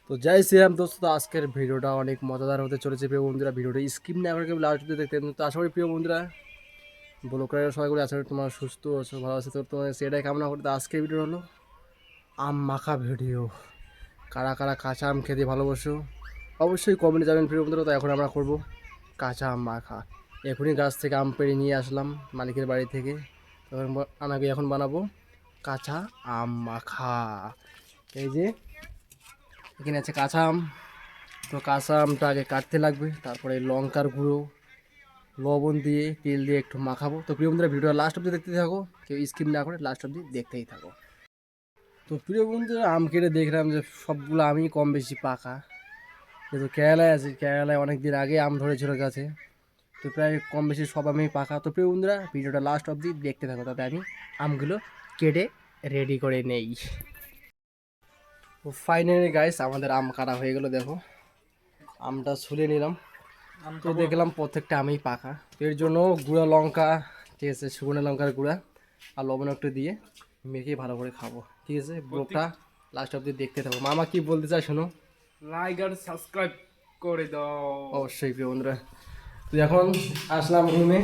তো জয় শ্রীরাম দোস্ত, তো আজকের ভিডিওটা অনেক মজাদার হতে চলেছে প্রিয় বন্ধুরা। ভিডিওটা স্কিপ না করে কেউ লাস্ট অব্দি দেখতে তো আশা করি প্রিয় বন্ধুরা ব্লগারের সবাই করে আশা করি তোমার সুস্থ আছো, ভালো আছে। তো তোমার সেটাই কামনা করতে আজকের ভিডিও হলো আম মাখা ভিডিও। কারা কারা কাঁচা আম খেতে ভালোবাসো অবশ্যই কমেন্টে যাবেন প্রিয় বন্ধুরা। তো এখন আমরা করব কাঁচা আম মাখা। এখনই গাছ থেকে আম পেড়ে নিয়ে আসলাম মালিকের বাড়ি থেকে। তখন আমাকে এখন বানাবো কাঁচা আম মাখা। এই যে এখানে আছে কাঁচা আম। তো কাঁচা আমটা আগে কাটতে লাগবে, তারপরে লঙ্কার গুঁড়ো, লবণ দিয়ে তেল দিয়ে একটু মাখাবো। তো প্রিয় বন্ধুরা ভিডিওটা লাস্ট অব্দি দেখতে থাকো, কেউ স্কিপ না করে লাস্ট অব্দি দেখতেই থাকো। তো প্রিয় বন্ধুরা আম কেটে দেখলাম যে সবগুলো আমই কম বেশি পাকা। যেহেতু কেরালায় আছে, কেরালায় অনেক দিন আগে আম ধরেছিল গাছে, তো প্রায় কম বেশি সব আমি পাকা। তো প্রিয় বন্ধুরা ভিডিওটা লাস্ট অব্দি দেখতে থাকো, তাতে আমি আমগুলো কেটে রেডি করে নেই। তো ফাইনালি গাইস আমাদের আম কাটা হয়ে গেল। দেখো আমটা ছুলে নিলাম। তো দেখলাম প্রত্যেকটা আমেই পাকা। তো এর জন্য গুঁড়া লঙ্কা, ঠিক আছে, শুকনো লঙ্কার গুঁড়া আর লবণ একটু দিয়ে মেখে ভালো করে খাবো। ঠিক আছে, ব্লগটা লাস্ট অব্দি দেখতে থাকো। মামা কি বলতে চাই শোনো। লাইক আর সাবস্ক্রাইব করে দাও। অবশ্যই প্রিয় বন্ধুরা। তো এখন আসলাম রুমে,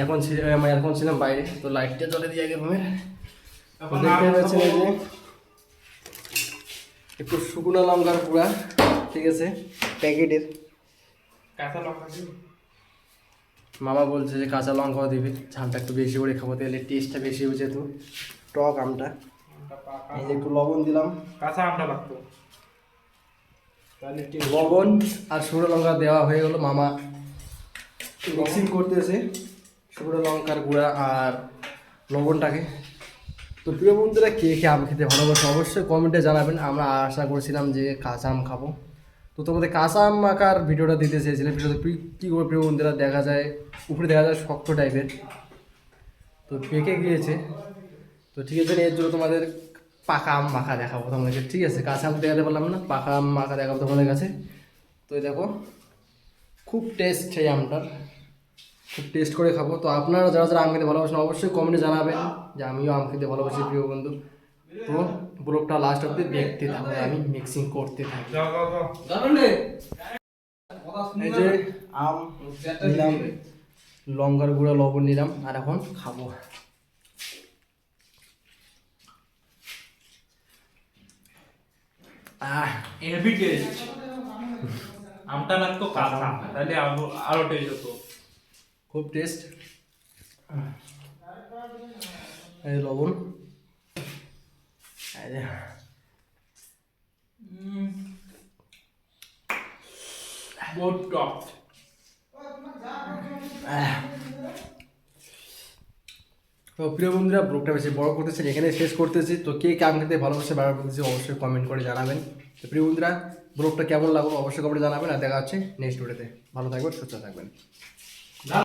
এখন ছিলাম বাইরে। তো লাইটটা জ্বলে দিয়ে আগে রুমে দেখতে পাচ্ছেন এই যে একটু শুকনো লঙ্কার গুঁড়া, ঠিক আছে, প্যাকেটের। কাঁচা লঙ্কা দিবি? মামা বলছে যে কাঁচা লঙ্কাও দিবে, ঝালটা একটু বেশি করে খাবো, তাহলে টেস্টটা বেশি হবে, যেহেতু টক আমটা। এই যে একটু লবণ দিলাম, কাঁচা আমটা লাগতো তাহলে লবণ আর শুকনো লঙ্কা দেওয়া হয়ে গেলো। মামা মিক্সিং করতেছে শুকনো লঙ্কার গুঁড়া আর লবণটাকে। তো প্রিয় বন্ধুরা কে কে আম খেতে ভালোবাসে অবশ্যই কমেন্টে জানাবেন। আমরা আশা করছিলাম যে কাঁচা আম খাবো, তো তোমাদের কাঁচা আম মাখার ভিডিওটা দিতে চেয়েছিলাম। ভিডিওতে কী করে প্রিয় বন্ধুরা দেখা যায় উপরে দেখা যায় শক্ত টাইপের, তো পেকে গিয়েছে। তো ঠিক আছে, এর জন্য তোমাদের পাকা আম মাখা দেখাবো তোমাদেরকে। ঠিক আছে, কাঁচা আম দেখাতে পারলাম না, পাকা আম মাখা দেখাবো তোমাদের কাছে। তো এই দেখো খুব টেস্ট এই আমটার, খুব টেস্ট করে খাবো। তো আপনারা যারা যারা আম খেতে ভালোবাসেন অবশ্যই কমেন্টে জানাবেন যে আমিও আম খেতে ভালোবাসি প্রিয় বন্ধু। তো ব্লগটা লাস্ট অব্দি দেখতে থাকো, আমি মিক্সিং করতে থাকি। এই যে আম নিলাম, লঙ্কার গুঁড়া লবণ নিলাম, আর এখন খাবো। Heavy taste. আমটা লাগতো কাঁচা, তাহলে আরো টেস্ট হতো। খুব টেস্ট। এই লবণ, এই যে বহুত টক। তো প্রিয় বন্ধুরা ব্লগটা বেশি বড় করতেছি, এখানে শেষ করতেছি। তো কে কে আম খেতে ভালোবাসে বারবার বলতেছি, অবশ্যই কমেন্ট করে জানাবেন। তো প্রিয় বন্ধুরা ব্লগটা কেমন লাগলো অবশ্যই কমেন্টে জানাবেন, আর দেখা হচ্ছে নেক্সট ভিডিওতে। ভালো থাকবেন, সুস্থ থাকবেন।